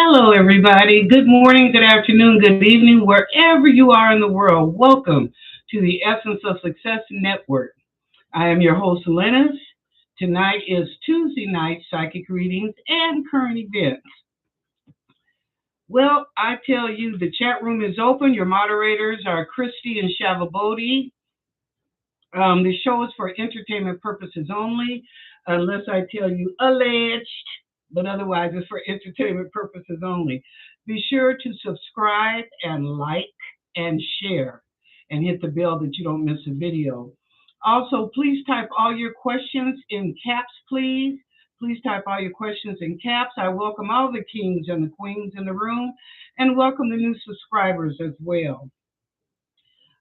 Hello, everybody. Good morning, good afternoon, good evening, wherever you are in the world. Welcome to the Essence of Success Network. I am your host, Lennis. Tonight is Tuesday night psychic readings and current events. Well, I tell you, the chat room is open. Your moderators are Christy and Shavabodi. The show is for entertainment purposes only, unless I tell you alleged, but otherwise it's for entertainment purposes only. Be sure to subscribe and like and share and hit the bell that you don't miss a video. Also, please type all your questions in caps, please. Please type all your questions in caps. I welcome all the kings and the queens in the room and welcome the new subscribers as well.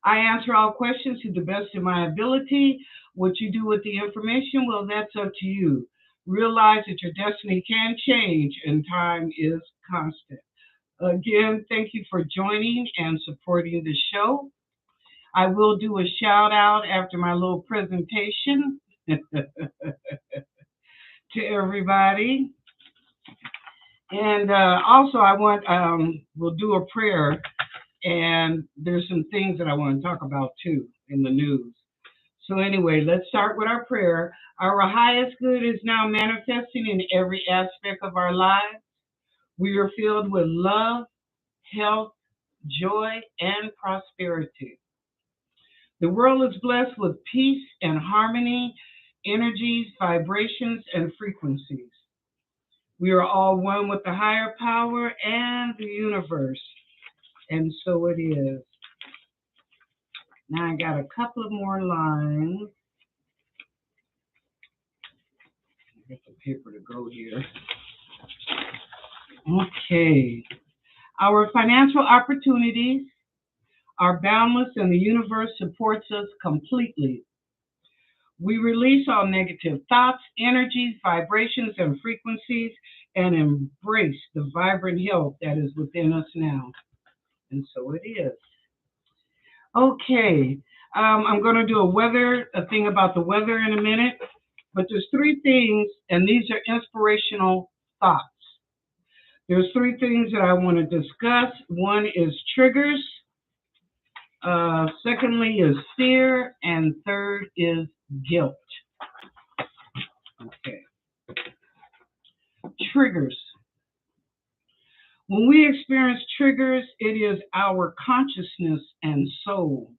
I answer all questions to the best of my ability. What you do with the information, well, that's up to you. Realize that your destiny can change and time is constant. Again, thank you for joining and supporting the show. I will do a shout out after my little presentation to everybody. And also we'll do a prayer. And there's some things that I want to talk about too in the news. So anyway, let's start with our prayer. Our highest good is now manifesting in every aspect of our lives. We are filled with love, health, joy, and prosperity. The world is blessed with peace and harmony, energies, vibrations, and frequencies. We are all one with the higher power and the universe. And so it is. Now I got a couple of more lines. Get the paper to go here. Okay. Our financial opportunities are boundless and the universe supports us completely. We release all negative thoughts, energies, vibrations, and frequencies and embrace the vibrant health that is within us now. And so it is. Okay, I'm going to do a thing about the weather in a minute, but there's three things, and these are inspirational thoughts. There's three things that I want to discuss. One is triggers, secondly is fear, and third is guilt. Okay. Triggers. When we experience triggers, it is our consciousness and soul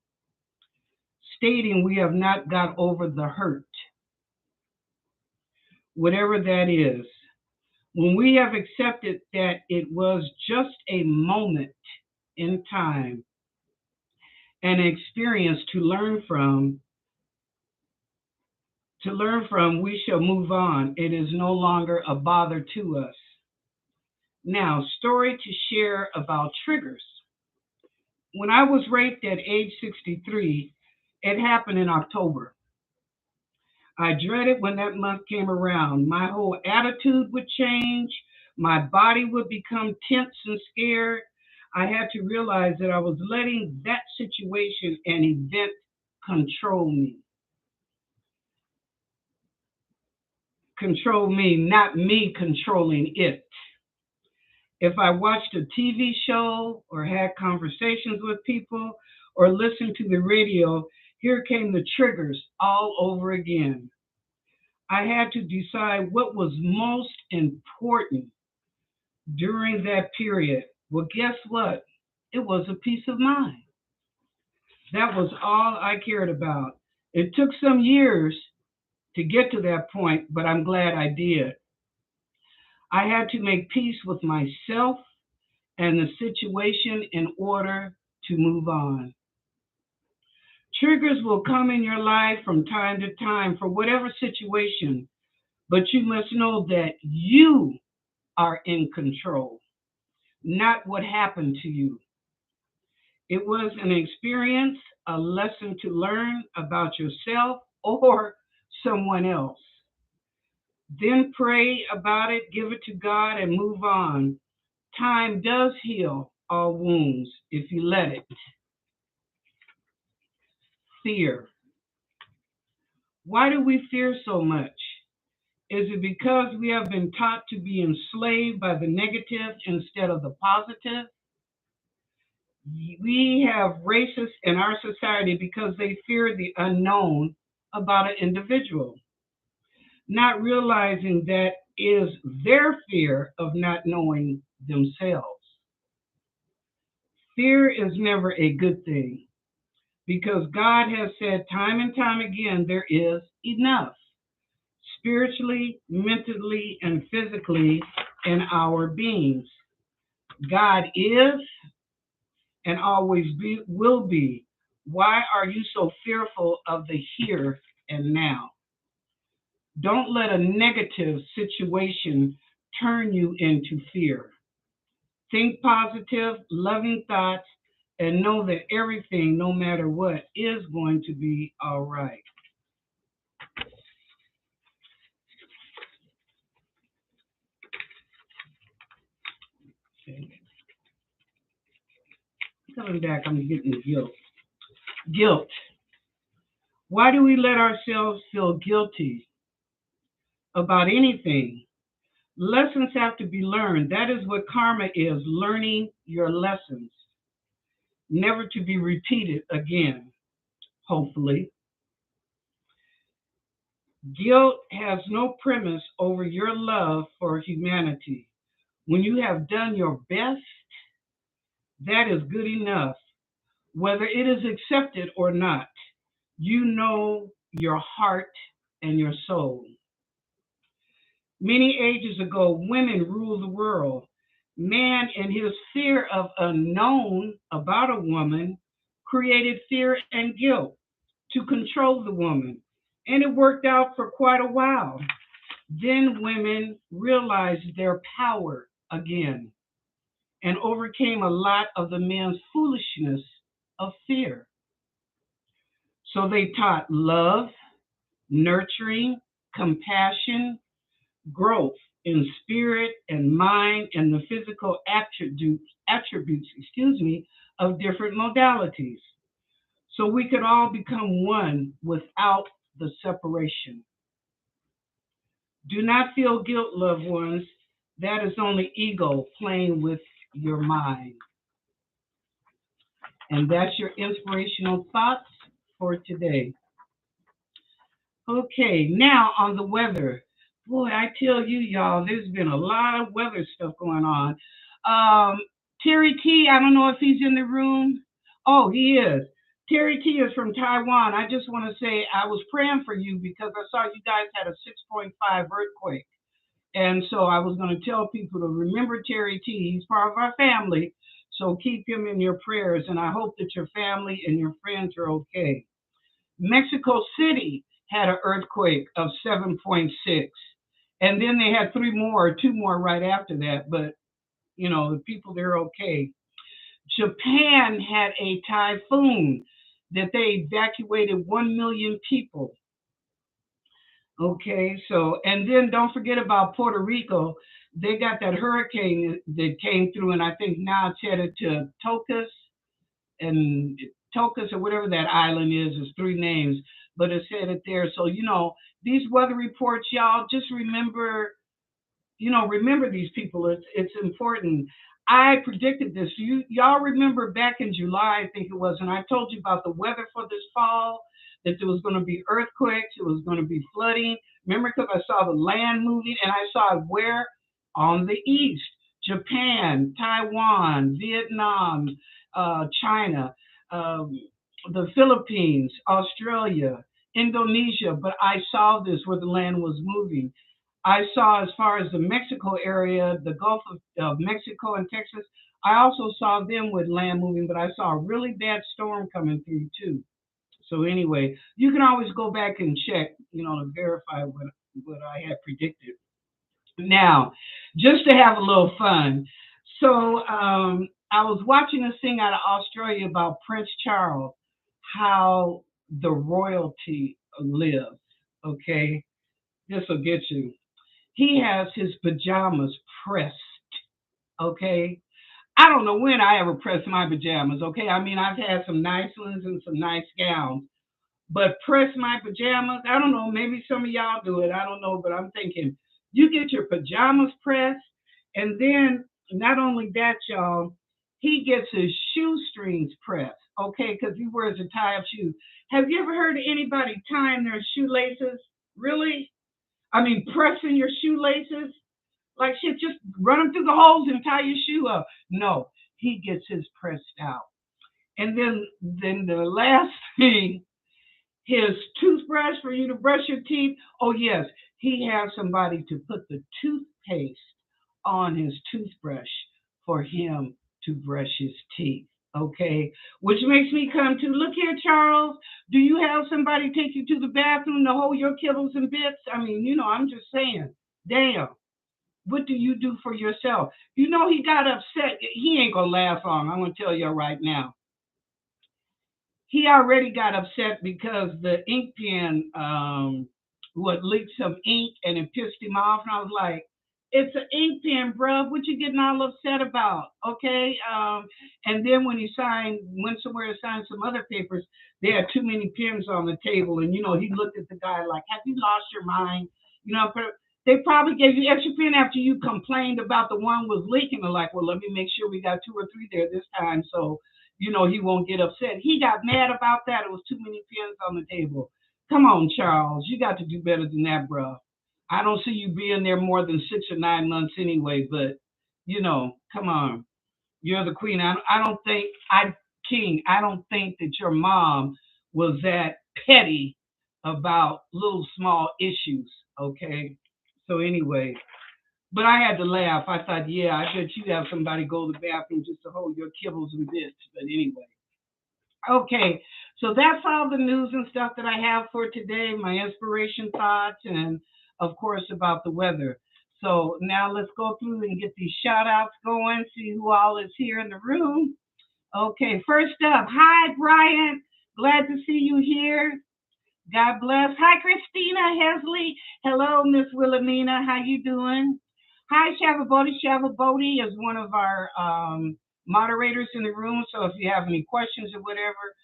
stating we have not got over the hurt, whatever that is. When we have accepted that it was just a moment in time, an experience to learn from, we shall move on. It is no longer a bother to us. Now, story to share about triggers. When I was raped at age 63, it happened in October. I dreaded when that month came around. My whole attitude would change. My body would become tense and scared. I had to realize that I was letting that situation and event control me. Control me, not me controlling it. If I watched a TV show or had conversations with people or listened to the radio, here came the triggers all over again. I had to decide what was most important during that period. Well, guess what? It was a peace of mind. That was all I cared about. It took some years to get to that point, but I'm glad I did. I had to make peace with myself and the situation in order to move on. Triggers will come in your life from time to time for whatever situation, but you must know that you are in control, not what happened to you. It was an experience, a lesson to learn about yourself or someone else. Then pray about it, give it to God, and move on. Time does heal all wounds if you let it. Fear. Why do we fear so much? Is it because we have been taught to be enslaved by the negative instead of the positive? We have racists in our society because they fear the unknown about an individual, not realizing that is their fear of not knowing themselves. Fear is never a good thing because God has said time and time again there is enough spiritually, mentally, and physically in our beings. God is and always will be. Why are you so fearful of the here and now? Don't let a negative situation turn you into fear. Think positive, loving thoughts, and know that everything, no matter what, is going to be all right. Okay. Coming back, I'm getting guilt. Guilt. Why do we let ourselves feel guilty about anything? Lessons have to be learned. That is what karma is, learning your lessons, never to be repeated again, hopefully. Guilt has no premise over your love for humanity. When you have done your best, that is good enough. Whether it is accepted or not, you know your heart and your soul. Many ages ago, women ruled the world. Man, in his fear of unknown about a woman, created fear and guilt to control the woman. And it worked out for quite a while. Then women realized their power again and overcame a lot of the men's foolishness of fear. So they taught love, nurturing, compassion, growth in spirit and mind and the physical attributes, of different modalities. So we could all become one without the separation. Do not feel guilt, loved ones. That is only ego playing with your mind. And that's your inspirational thoughts for today. Okay, now on the weather. Boy, I tell you, y'all, there's been a lot of weather stuff going on. Um, Terry T, I don't know if he's in the room. Oh, he is. Terry T is from Taiwan. I just want to say I was praying for you because I saw you guys had a 6.5 earthquake. And so I was going to tell people to remember Terry T. He's part of our family. So keep him in your prayers. And I hope that your family and your friends are okay. Mexico City had an earthquake of 7.6. And then they had three more, or two more right after that. But, the people there are okay. Japan had a typhoon that they evacuated 1 million people. Okay, so, and then don't forget about Puerto Rico. They got that hurricane that came through, and I think now it's headed to and Tocas or whatever that island is. There's three names, but it's headed there. So, these weather reports, y'all, just remember these people. It's important. I predicted this. Y'all remember back in July, I think it was, and I told you about the weather for this fall, that there was going to be earthquakes, it was going to be flooding. Remember, because I saw the land moving, and I saw it where? On the east. Japan, Taiwan, Vietnam, China, the Philippines, Australia, Indonesia. But I saw this where the land was moving. I saw as far as the Mexico area, the Gulf of Mexico and Texas. I also saw them with land moving, but I saw a really bad storm coming through too. So anyway, you can always go back and check, to verify what I had predicted. Now, just to have a little fun. So I was watching this thing out of Australia about Prince Charles, how the royalty lives. Okay, this will get you. He has his pajamas pressed. Okay, I don't know when I ever pressed my pajamas. Okay, I mean I've had some nice ones and some nice gowns, But press my pajamas, I don't know, maybe some of y'all do it, I don't know, but I'm thinking you get your pajamas pressed, and then not only that, y'all, he gets his shoestrings pressed, okay, because he wears a tie up shoe. Have you ever heard of anybody tying their shoelaces? Really? I mean, pressing your shoelaces? Like shit, just run them through the holes and tie your shoe up. No, he gets his pressed out. And then the last thing, his toothbrush for you to brush your teeth. Oh yes, he has somebody to put the toothpaste on his toothbrush for him to brush his teeth. Okay, which makes me come to look here, Charles. Do you have somebody take you to the bathroom to hold your kibbles and bits? I mean, I'm just saying. Damn. What do you do for yourself? He got upset. He ain't gonna last long. I'm gonna tell you right now. He already got upset because the ink pen would leak some ink and it pissed him off. And I was like, it's an ink pen, bruh. What you getting all upset about? Okay. And then when he went somewhere to sign some other papers, they had too many pens on the table. And, he looked at the guy like, have you lost your mind? They probably gave you extra pen after you complained about the one was leaking. They're like, well, let me make sure we got two or three there this time. So he won't get upset. He got mad about that. It was too many pens on the table. Come on, Charles. You got to do better than that, bro. I don't see you being there more than 6 or 9 months anyway, but, come on. You're the queen. I don't think that your mom was that petty about little small issues, okay? So anyway, but I had to laugh. I thought, yeah, I bet you have somebody go to the bathroom just to hold your kibbles and bits. But anyway. Okay, so that's all the news and stuff that I have for today, my inspiration thoughts, and of course about the weather. So now let's go through and get these shout outs going, see who all is here in the room. Okay, first up, hi Brian, glad to see you here. God bless. Hi Christina Hesley. Hello Miss Wilhelmina, how you doing? Hi Shavabodi. Shavabodi is one of our moderators in the room, so if you have any questions or whatever,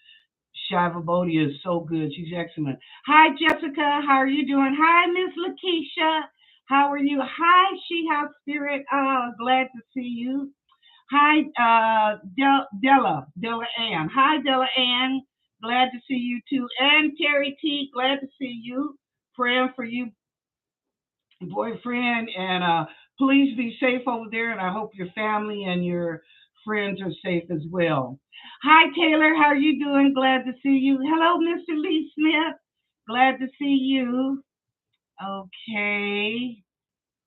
Shiva Bodhi is so good. She's excellent. Hi, Jessica. How are you doing? Hi, Miss Lakeisha. How are you? Hi, She House Spirit. Glad to see you. Hi, Della Ann. Hi, Della Ann. Glad to see you too. And Terry T. Glad to see you. Praying for you, boyfriend, and please be safe over there. And I hope your family and your friends are safe as well. Hi, Taylor. How are you doing? Glad to see you. Hello, Mr. Lee Smith. Glad to see you. Okay.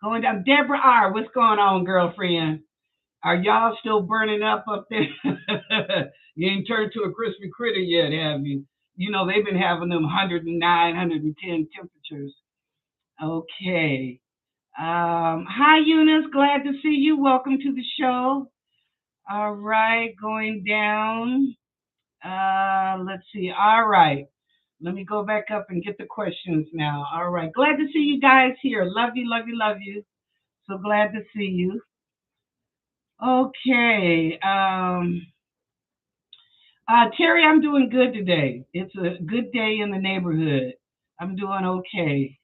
Going down. Deborah R. What's going on, girlfriend? Are y'all still burning up there? You ain't turned to a crispy critter yet, have you? They've been having them 109, 110 temperatures. Okay. Hi, Eunice. Glad to see you. Welcome to the show. All right, going down. Let's see. All right. Let me go back up and get the questions now. All right. Glad to see you guys here. Love you, love you, love you. So glad to see you. Okay. Terry, I'm doing good today. It's a good day in the neighborhood. I'm doing okay.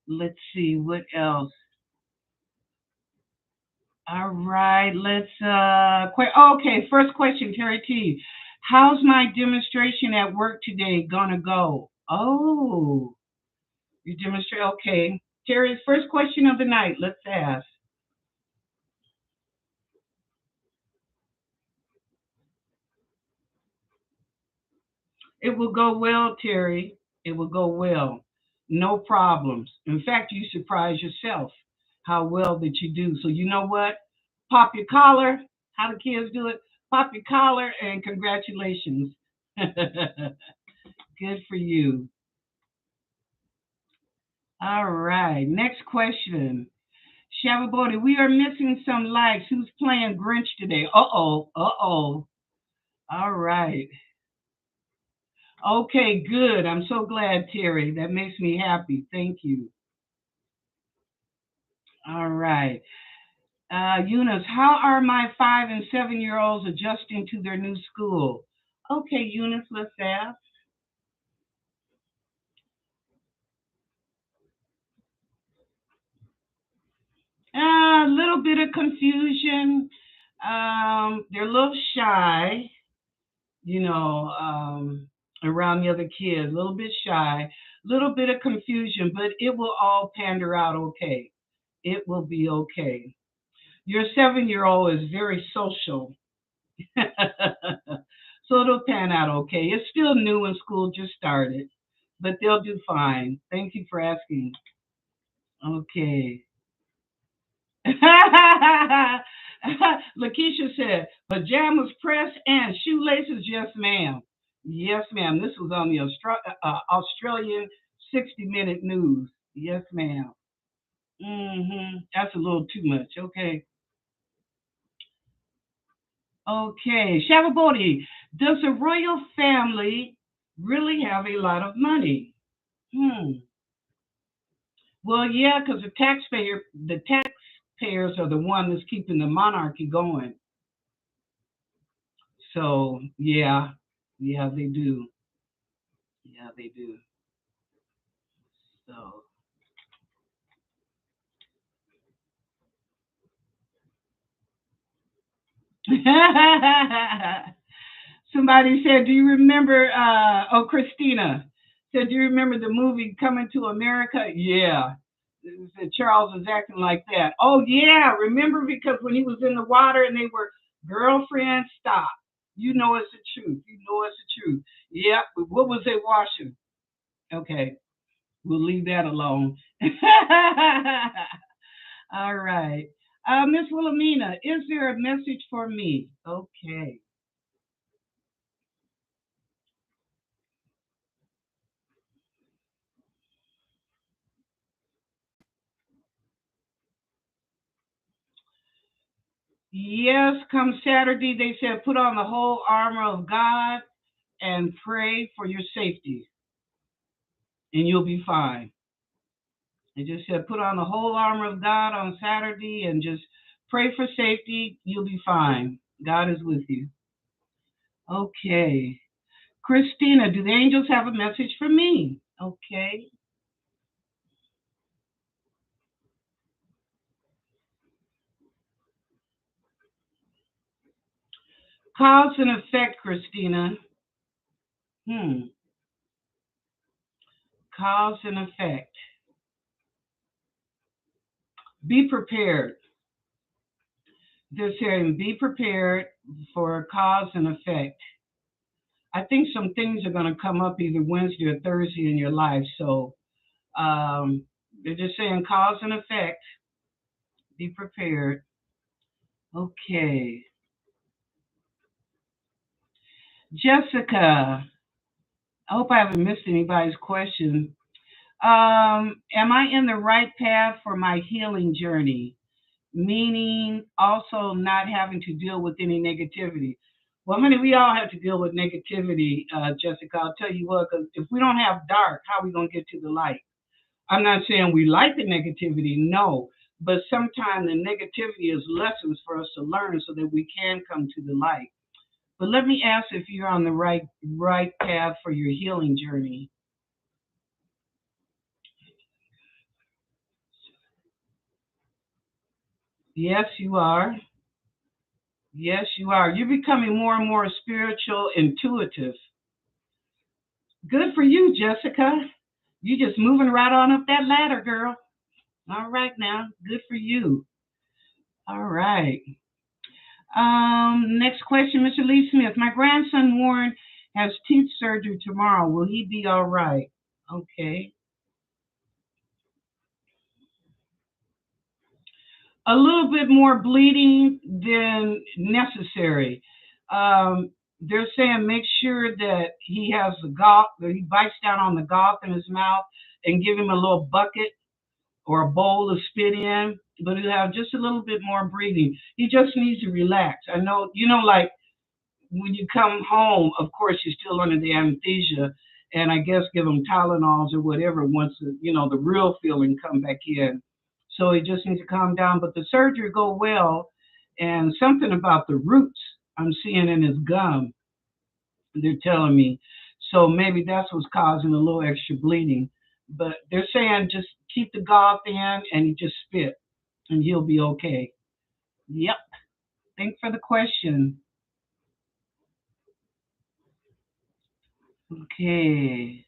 Let's see what else. All right, let's okay, first question, Terry T. How's my demonstration at work today gonna go? Oh, you demonstrate, okay. Terry's first question of the night, let's ask. It will go well, Terry. It will go well. No problems. In fact, you surprise yourself how well that you do. So you know what? Pop your collar. How the kids do it? Pop your collar and congratulations. Good for you. All right. Next question. Shavabodi, we are missing some likes. Who's playing Grinch today? Uh-oh. Uh-oh. All right. Okay, good. I'm so glad, Terry. That makes me happy. Thank you. All right. Eunice, how are my 5 and 7-year-olds adjusting to their new school? Okay, Eunice, let's ask. A little bit of confusion. They're a little shy, you know, around the other kids, a little bit shy, little bit of confusion, but it will all pander out okay. It will be okay. Your 7-year-old is very social. So it'll pan out okay. It's still new and school just started, but they'll do fine. Thank you for asking. Okay. Lakeisha said, pajamas pressed and shoelaces, yes, ma'am. Yes, ma'am. This was on the Australian 60-minute news. Yes, ma'am. That's a little too much. Okay. Okay. Shavabodi, does the royal family really have a lot of money? Hmm. Well, yeah, because the taxpayers are the one that's keeping the monarchy going. So yeah, yeah, they do. Yeah, they do. So somebody said, "Do you remember?" Oh, Christina said, "Do you remember the movie Coming to America?" Yeah. Said Charles was acting like that. Oh yeah, remember because when he was in the water and they were girlfriends. Stop. You know it's the truth. You know it's the truth. Yep. But what was they washing? Okay, we'll leave that alone. All right. Miss Wilhelmina, is there a message for me? Okay. Yes, come Saturday, they said put on the whole armor of God and pray for your safety, and you'll be fine. They just said put on the whole armor of God on Saturday and just pray for safety. You'll be fine. God is with you. Okay. Christina, do the angels have a message for me? Okay. Cause and effect, Christina. Hmm. Cause and effect. Be prepared. They're saying be prepared for cause and effect. I think some things are going to come up either Wednesday or Thursday in your life. So they're just saying cause and effect. Be prepared. Okay. Jessica, I hope I haven't missed anybody's question. Am I in the right path for my healing journey? Meaning also not having to deal with any negativity. Well, I mean, we all have to deal with negativity, Jessica. I'll tell you what, because if we don't have dark, how are we going to get to the light? I'm not saying we like the negativity, no, but sometimes the negativity is lessons for us to learn so that we can come to the light. But let me ask if you're on the right path for your healing journey. Yes, you are. Yes, you are. You're becoming more and more spiritual, intuitive. Good for you, Jessica. You just moving right on up that ladder, girl. All right now. Good for you. All right. Next question, Mr. Lee Smith. My grandson Warren has teeth surgery tomorrow. Will he be all right? Okay. A little bit more bleeding than necessary. They're saying make sure that he has the gauze, that he bites down on the gauze in his mouth and give him a little bucket or a bowl to spit in, but he'll have just a little bit more breathing. He just needs to relax. I know, like when you come home, of course, you're still under the anesthesia, and I guess give him Tylenols or whatever once the real feeling come back in. So he just needs to calm down. But the surgery go well, and something about the roots I'm seeing in his gum. They're telling me. So maybe that's what's causing a little extra bleeding. But they're saying just keep the gauze in and you just spit and you'll be okay. Yep. Thanks for the question. Okay.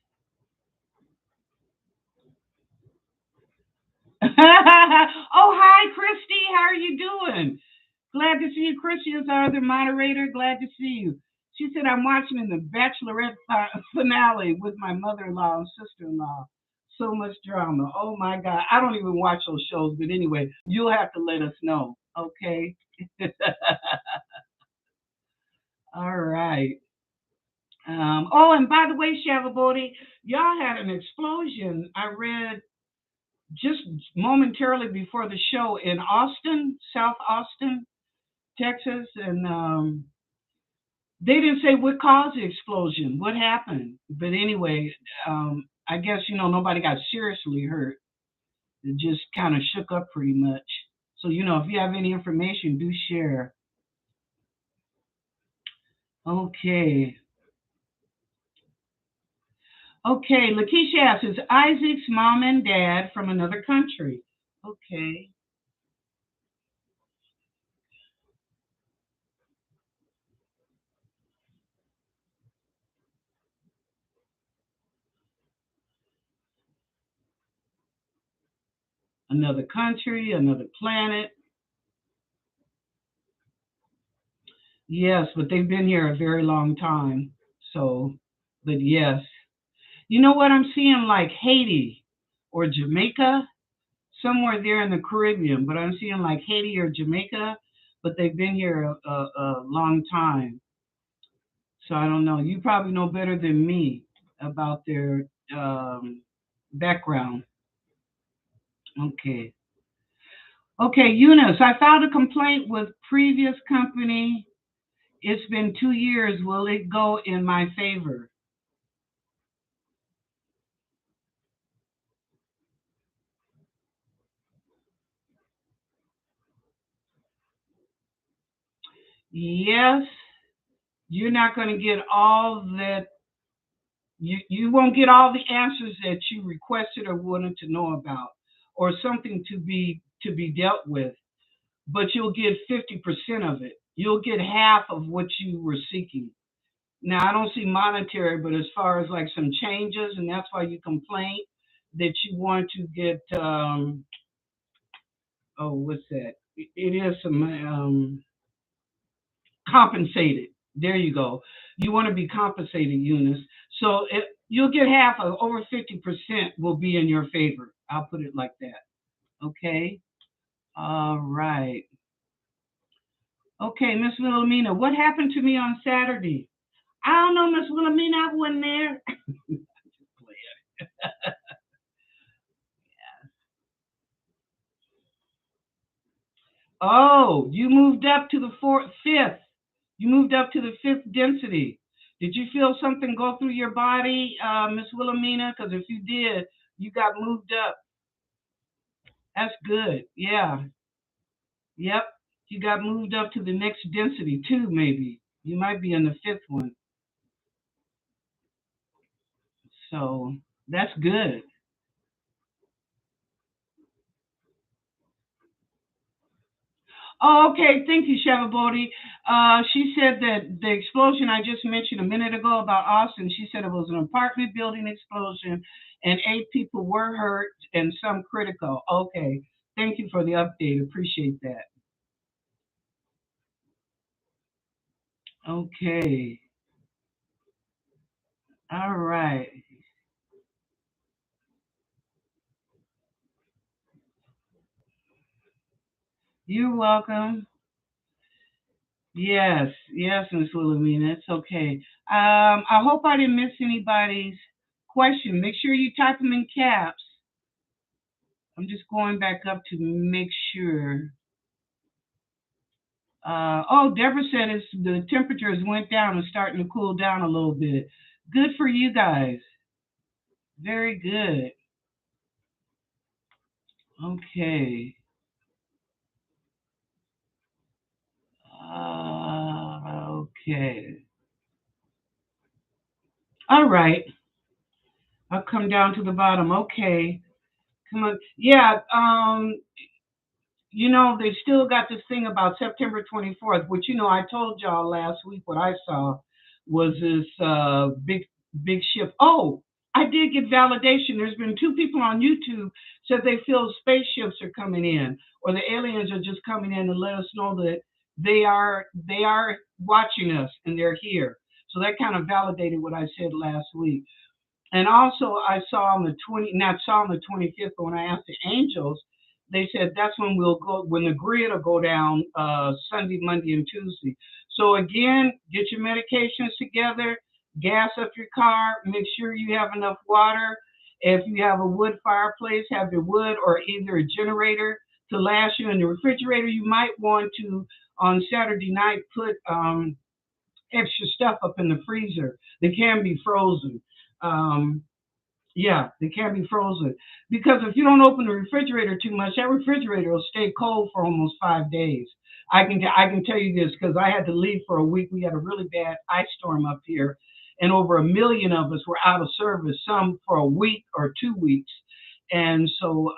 Oh, hi, Christy. How are you doing? Glad to see you. Christy is our other moderator. Glad to see you. She said, I'm watching the Bachelorette finale with my mother in law and sister in law. So much drama. Oh, my God. I don't even watch those shows. But anyway, you'll have to let us know. Okay. All right. Oh, and by the way, Shavabodi, y'all had an explosion. I read just momentarily before the show in Austin, South Austin, Texas, and they didn't say what caused the explosion, what happened. But anyway, I guess nobody got seriously hurt. It just kind of shook up pretty much. So if you have any information, do share. Okay. Okay, Lakeisha asks, is Isaac's mom and dad from another country? Okay, another country, another planet. Yes, but they've been here a very long time. So, but yes. You know what? I'm seeing like Haiti or Jamaica, somewhere there in the Caribbean, but I'm seeing like Haiti or Jamaica, but they've been here a long time. So I don't know. You probably know better than me about their background. Okay. Okay, Eunice, I filed a complaint with previous company. It's been 2 years. Will it go in my favor? Yes, you're not going to get all that. You won't get all the answers that you requested or wanted to know about, or something to be dealt with. But you'll get 50% of it. You'll get half of what you were seeking. Now I don't see monetary, but as far as like some changes, and that's why you complain that you want to get oh, what's that? It is some compensated. There you go. You want to be compensated, Eunice. So you'll get half of over 50% will be in your favor. I'll put it like that. Okay. All right. Okay, Miss Wilhelmina, what happened to me on Saturday? I don't know, Miss Wilhelmina. I wasn't there. Oh, you moved up to the fifth. You moved up to the fifth density. Did you feel something go through your body, Miss Wilhelmina? Because if you did, you got moved up. That's good. Yeah. Yep. You got moved up to the next density too, maybe. You might be in the fifth one. So that's good. Oh, okay. Thank you, Shavabodi. She said that the explosion I just mentioned a minute ago about Austin, she said it was an apartment building explosion and 8 people were hurt and some critical. Okay. Thank you for the update. Appreciate that. Okay. All right. You're welcome. Yes, yes, Miss Wilhelmina. It's okay. I hope I didn't miss anybody's question. Make sure you type them in caps. I'm just going back up to make sure. Oh, Deborah said the temperatures went down and starting to cool down a little bit. Good for you guys. Very good. Okay. Okay. All right. I'll come down to the bottom. Okay. Come on. Yeah. They still got this thing about September 24th, which, I told y'all last week what I saw was this big ship. Oh, I did get validation. There's been two people on YouTube said they feel spaceships are coming in, or the aliens are just coming in to let us know that they are watching us and they're here. So that kind of validated what I said last week. And also, I saw on the 20, not saw on the 25th, but when I asked the angels, they said that's when we'll go, when the grid will go down Sunday, Monday, and Tuesday. So again, get your medications together, gas up your car, make sure you have enough water. If you have a wood fireplace, have your wood or either a generator to last you in the refrigerator. You might want to on Saturday night put extra stuff up in the freezer that can be frozen. Um, yeah, they can be frozen because if you don't open the refrigerator too much, that refrigerator will stay cold for almost 5 days. I can tell you this because I had to leave for a week. We had a really bad ice storm up here, and over 1 million of us were out of service. Some for a week or 2 weeks, and so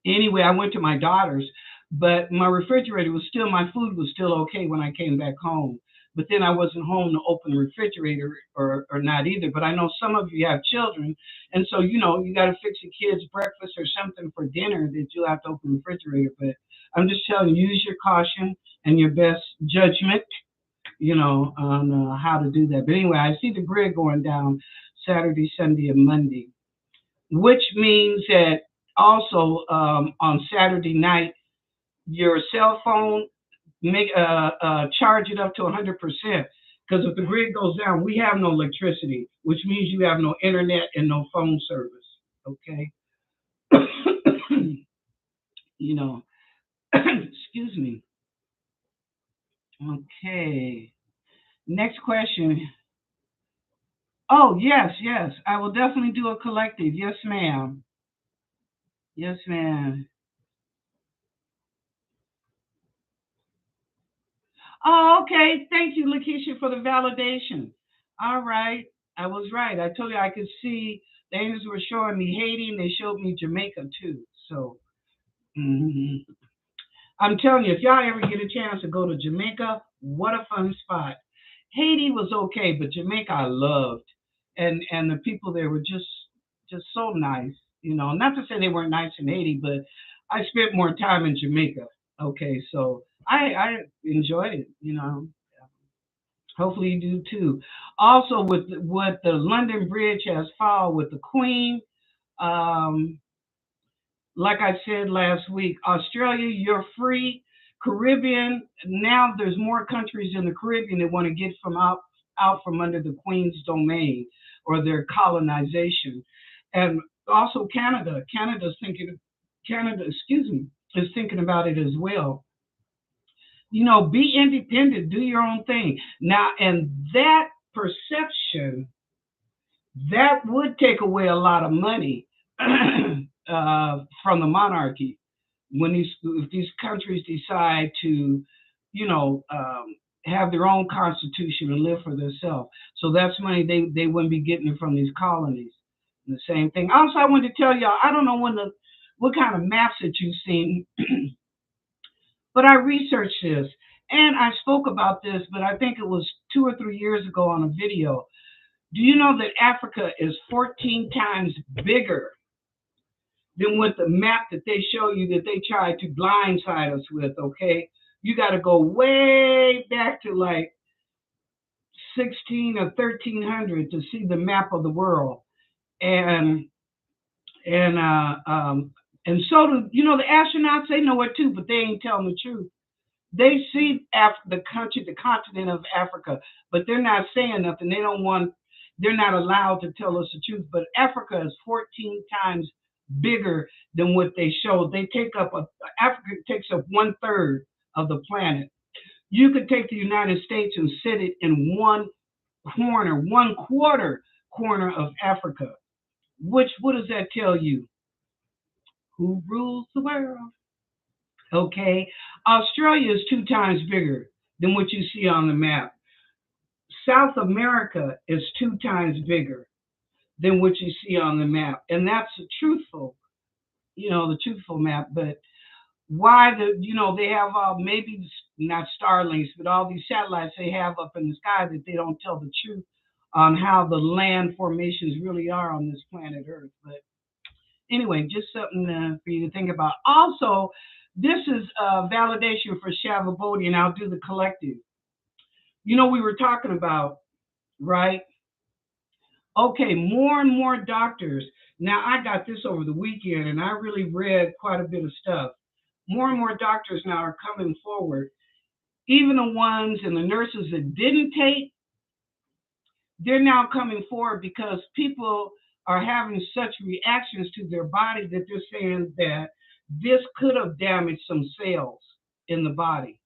anyway, I went to my daughter's, but my refrigerator was still, my food was still okay when I came back home. But then I wasn't home to open the refrigerator or not either. But I know some of you have children, and so you got to fix the kids breakfast or something for dinner that you'll have to open the refrigerator. But I'm just telling you, use your caution and your best judgment, on how to do that. But anyway, I see the grid going down Saturday, Sunday, and Monday, which means that also on Saturday night, your cell phone make charge it up to 100%. Because if the grid goes down, we have no electricity, which means you have no internet and no phone service. Okay, you know. Excuse me. Okay. Next question. Oh yes, yes. I will definitely do a collective. Yes, ma'am. Yes, ma'am. Oh, okay. Thank you, Lakeisha, for the validation. All right. I was right. I told you I could see the angels were showing me Haiti and they showed me Jamaica too. So mhm. I'm telling you, if y'all ever get a chance to go to Jamaica, what a fun spot. Haiti was okay, but Jamaica I loved. And the people there were just so nice. Not to say they weren't nice in Haiti, but I spent more time in Jamaica. Okay, so I enjoyed it. Hopefully you do too. Also, with what the London Bridge has followed with the Queen, um, like I said last week, Australia, you're free. Caribbean, now there's more countries in the Caribbean that want to get from out from under the Queen's domain or their colonization, and also Canada. Canada, excuse me, is thinking about it as well. Be independent, do your own thing. Now, and that perception, that would take away a lot of money from the monarchy when if these countries decide to, you know, um, have their own constitution and live for themselves. So that's money they wouldn't be getting from these colonies. And the same thing. Also, I wanted to tell y'all, I don't know what kind of maps that you've seen, but I researched this and I spoke about this, but I think it was 2 or 3 years ago on a video. Do you know that Africa is 14 times bigger than what the map that they show you that they tried to blindside us with? Okay, you got to go way back to like 16 or 1300 to see the map of the world, and and uh, um, and so do the astronauts. They know it too, but they ain't telling the truth. They see the country, the continent of Africa, but they're not saying nothing. They don't want. They're not allowed to tell us the truth. But Africa is 14 times bigger than what they show. Africa takes up 1/3 of the planet. You could take the United States and sit it in one corner, 1/4 corner of Africa. Which what does that tell you? Who rules the world? Okay, Australia is 2 times bigger than what you see on the map. South America is 2 times bigger than what you see on the map. And that's the truthful, the truthful map. But why they have maybe not Starlinks, but all these satellites they have up in the sky that they don't tell the truth on how the land formations really are on this planet Earth. But anyway, just something for you to think about. Also, this is validation for Shavabodi, and I'll do the collective. We were talking about, right? Okay, more and more doctors. Now, I got this over the weekend, and I really read quite a bit of stuff. More and more doctors now are coming forward. Even the ones and the nurses that didn't take, they're now coming forward because people are having such reactions to their body that they're saying that this could have damaged some cells in the body.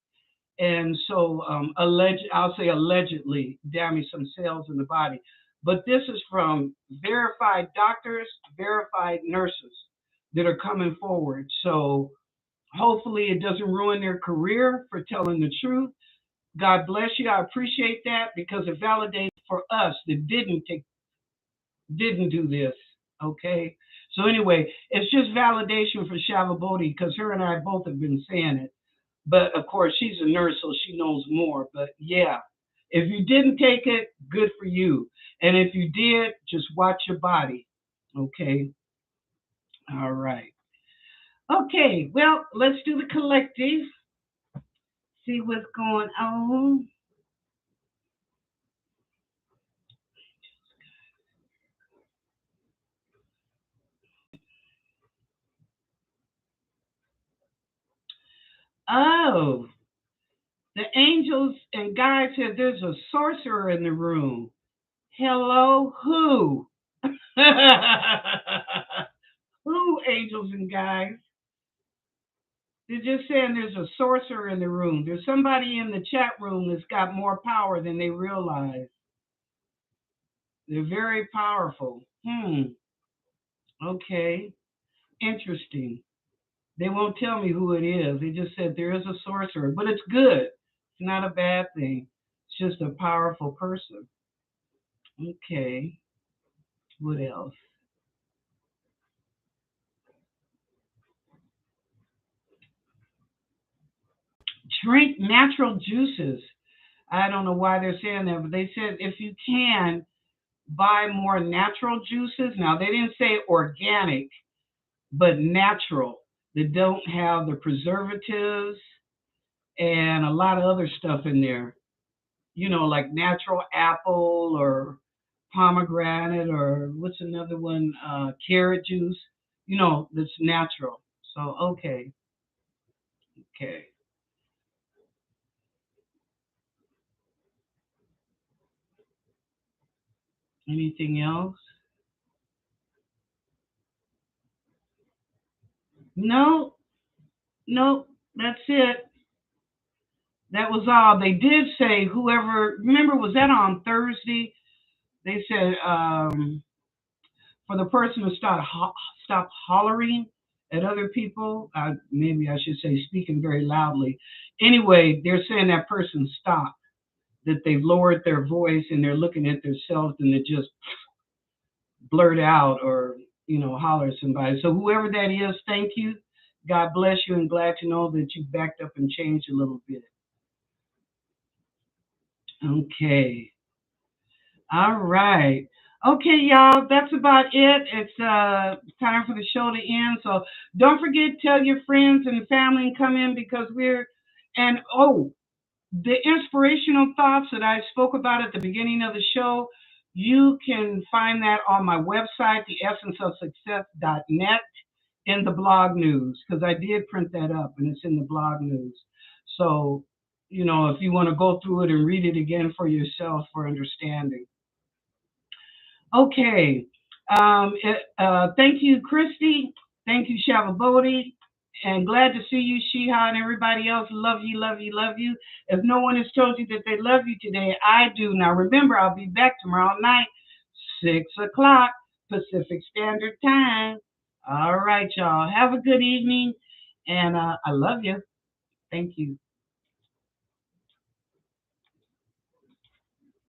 And so I'll say allegedly damaged some cells in the body. But this is from verified doctors, verified nurses that are coming forward. So hopefully it doesn't ruin their career for telling the truth. God bless you. I appreciate that because it validates for us that didn't do this. Okay. So anyway, it's just validation for Shavabodi because her and I both have been saying it. But of course, she's a nurse, so she knows more. But yeah, if you didn't take it, good for you. And if you did, just watch your body. Okay. All right. Okay. Well, let's do the collective. See what's going on. Oh, the angels and guides said there's a sorcerer in the room. Hello, who? Who, angels and guides? They're just saying there's a sorcerer in the room. There's somebody in the chat room that's got more power than they realize. They're very powerful. Okay. Interesting. They won't tell me who it is. They just said there is a sorcerer, but it's good. It's not a bad thing. It's just a powerful person. Okay. What else? Drink natural juices. I don't know why they're saying that, but they said if you can, buy more natural juices. Now, they didn't say organic, but natural that don't have the preservatives and a lot of other stuff in there. Like natural apple or pomegranate or what's another one? Carrot juice. That's natural. So, okay. Okay. Anything else? No, nope. That's it. That was all. They did say whoever, remember, was that on Thursday? They said for the person to stop hollering at other people. Maybe I should say speaking very loudly. Anyway, they're saying that person stopped, that they've lowered their voice and they're looking at themselves and they just blurt out or holler at somebody. So whoever that is, thank you. God bless you, and glad to know that you backed up and changed a little bit. Okay. All right. Okay, y'all, that's about it. It's time for the show to end. So don't forget, tell your friends and family and come in because the inspirational thoughts that I spoke about at the beginning of the show, you can find that on my website, theessenceofsuccess.net, in the blog news, because I did print that up and it's in the blog news. So, if you want to go through it and read it again for yourself for understanding. Okay. Thank you, Christy. Thank you, Shavabodi. And glad to see you, Shiha, and everybody else. Love you, love you, love you. If no one has told you that they love you today, I do. Now, remember, I'll be back tomorrow night, 6 o'clock Pacific Standard Time. All right, y'all. Have a good evening. And I love you. Thank you.